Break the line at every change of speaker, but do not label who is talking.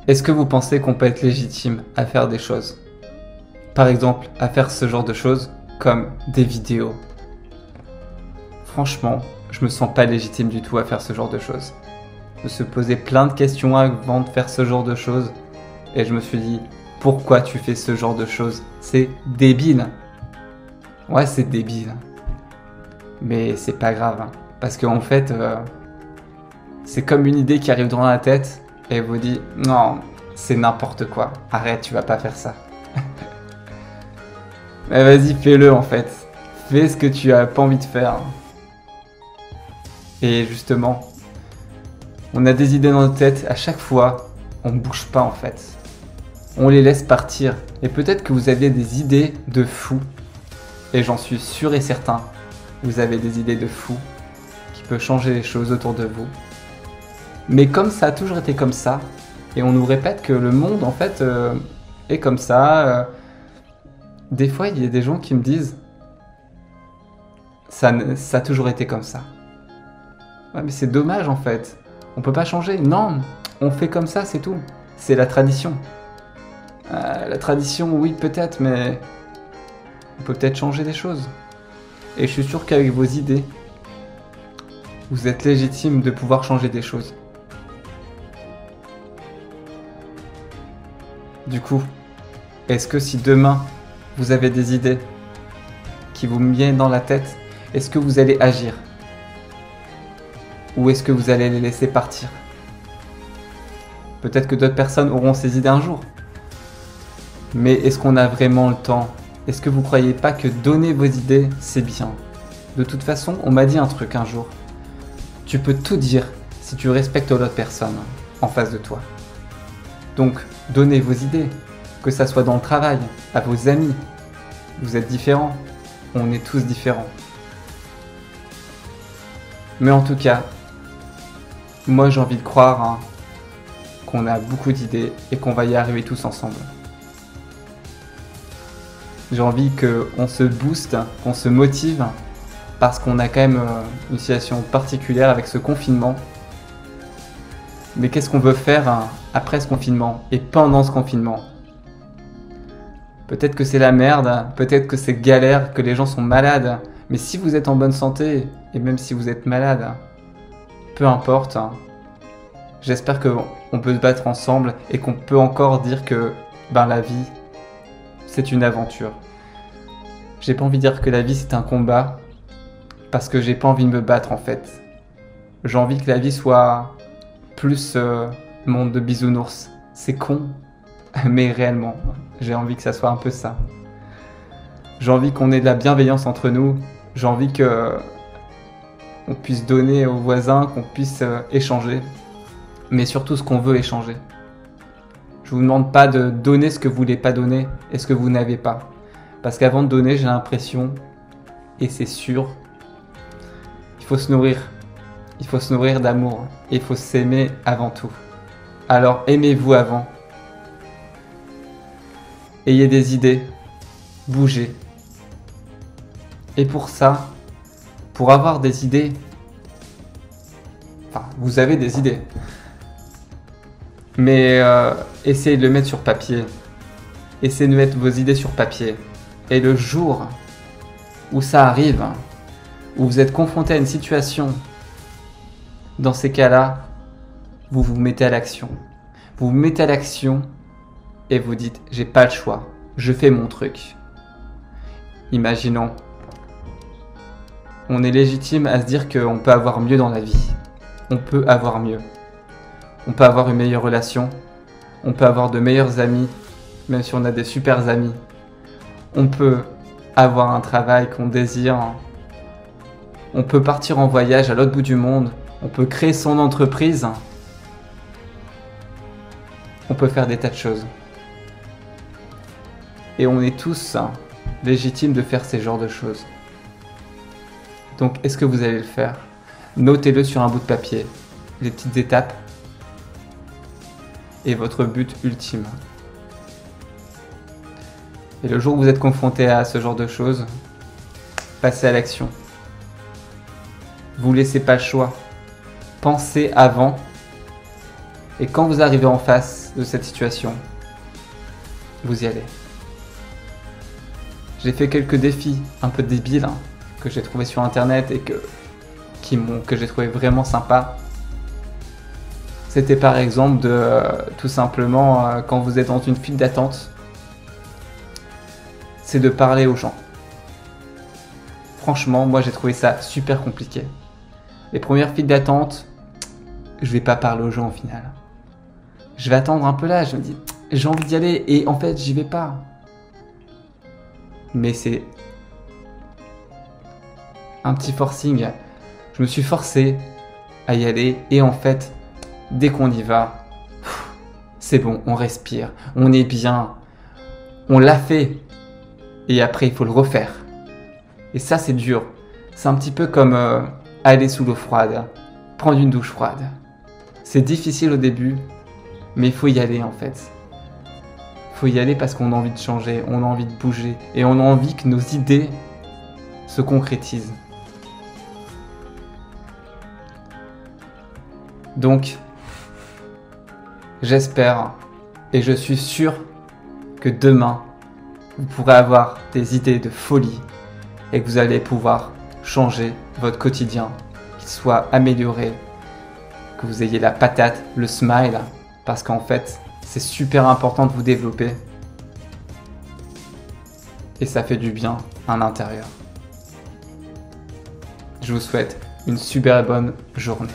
Est-ce que vous pensez qu'on peut être légitime à faire des choses? Par exemple, à faire ce genre de choses comme des vidéos. Franchement, je me sens pas légitime du tout à faire ce genre de choses. De se poser plein de questions avant de faire ce genre de choses. Et je me suis dit, pourquoi tu fais ce genre de choses? C'est débile. Ouais, c'est débile. Mais c'est pas grave. Hein. Parce qu'en fait, c'est comme une idée qui arrive dans la tête et vous dit, non, c'est n'importe quoi. Arrête, tu vas pas faire ça. Mais vas-y, fais-le en fait. Fais ce que tu as pas envie de faire. Et justement, on a des idées dans notre tête, à chaque fois, on bouge pas en fait. On les laisse partir. Et peut-être que vous aviez des idées de fou. Et j'en suis sûr et certain, vous avez des idées de fou qui peuvent changer les choses autour de vous. Mais comme ça a toujours été comme ça, et on nous répète que le monde en fait est comme ça, des fois il y a des gens qui me disent ça a toujours été comme ça. Ouais, mais c'est dommage en fait. On peut pas changer. Non, on fait comme ça, c'est tout. C'est la tradition. La tradition, oui, peut-être, mais on peut peut-être changer des choses. Et je suis sûr qu'avec vos idées, vous êtes légitime de pouvoir changer des choses. Du coup, est-ce que si demain, vous avez des idées qui vous viennent dans la tête, est-ce que vous allez agir? Ou est-ce que vous allez les laisser partir? Peut-être que d'autres personnes auront ces idées un jour. Mais est-ce qu'on a vraiment le temps? Est-ce que vous croyez pas que donner vos idées, c'est bien? De toute façon, on m'a dit un truc un jour. Tu peux tout dire si tu respectes l'autre personne en face de toi. Donc, donnez vos idées, que ça soit dans le travail, à vos amis. Vous êtes différents, on est tous différents. Mais en tout cas, moi j'ai envie de croire qu'on a beaucoup d'idées et qu'on va y arriver tous ensemble. J'ai envie qu'on se booste, qu'on se motive, parce qu'on a quand même une situation particulière avec ce confinement. Mais qu'est-ce qu'on veut faire après ce confinement et pendant ce confinement? Peut-être que c'est la merde, peut-être que c'est galère, que les gens sont malades. Mais si vous êtes en bonne santé, et même si vous êtes malade, peu importe, j'espère qu'on peut se battre ensemble et qu'on peut encore dire que la vie, c'est une aventure. J'ai pas envie de dire que la vie c'est un combat, parce que j'ai pas envie de me battre en fait. J'ai envie que la vie soit plus monde de bisounours. C'est con, mais réellement, j'ai envie que ça soit un peu ça. J'ai envie qu'on ait de la bienveillance entre nous. J'ai envie qu'on puisse donner aux voisins, qu'on puisse échanger, mais surtout ce qu'on veut échanger. Je vous demande pas de donner ce que vous voulez pas donner et ce que vous n'avez pas. Parce qu'avant de donner, j'ai l'impression, et c'est sûr, il faut se nourrir. Il faut se nourrir d'amour. Et il faut s'aimer avant tout. Alors aimez-vous avant. Ayez des idées. Bougez. Et pour ça, pour avoir des idées, vous avez des idées. Mais essayez de le mettre sur papier. Essayez de mettre vos idées sur papier. Et le jour où ça arrive, où vous êtes confronté à une situation, dans ces cas-là, vous vous mettez à l'action. Vous vous mettez à l'action et vous dites, j'ai pas le choix, je fais mon truc. Imaginons, on est légitime à se dire qu'on peut avoir mieux dans la vie. On peut avoir mieux. On peut avoir une meilleure relation. On peut avoir de meilleurs amis, même si on a des super amis. On peut avoir un travail qu'on désire. On peut partir en voyage à l'autre bout du monde. On peut créer son entreprise. On peut faire des tas de choses. Et on est tous légitimes de faire ces genres de choses. Donc, est-ce que vous allez le faire? Notez-le sur un bout de papier. Les petites étapes. Et votre but ultime. Et le jour où vous êtes confronté à ce genre de choses, passez à l'action. Vous laissez pas le choix. Pensez avant Et quand vous arrivez en face de cette situation, vous y allez. J'ai fait quelques défis un peu débiles hein, que j'ai trouvé sur internet et que j'ai trouvé vraiment sympa. C'était par exemple de tout simplement quand vous êtes dans une file d'attente, c'est de parler aux gens. Franchement, moi j'ai trouvé ça super compliqué. Les premières files d'attente, je vais pas parler aux gens au final. Je vais attendre un peu là, je me dis j'ai envie d'y aller et en fait j'y vais pas. Mais c'est un petit forcing. Je me suis forcé à y aller et en fait, dès qu'on y va, c'est bon, on respire, on est bien, on l'a fait et après il faut le refaire. Et ça c'est dur. C'est un petit peu comme aller sous l'eau froide, prendre une douche froide. C'est difficile au début, mais il faut y aller en fait. Il faut y aller parce qu'on a envie de changer, on a envie de bouger et on a envie que nos idées se concrétisent. Donc, j'espère et je suis sûr que demain, vous pourrez avoir des idées de folie et que vous allez pouvoir changer votre quotidien, qu'il soit amélioré, que vous ayez la patate, le smile, parce qu'en fait, c'est super important de vous développer et ça fait du bien à l'intérieur. Je vous souhaite une super bonne journée.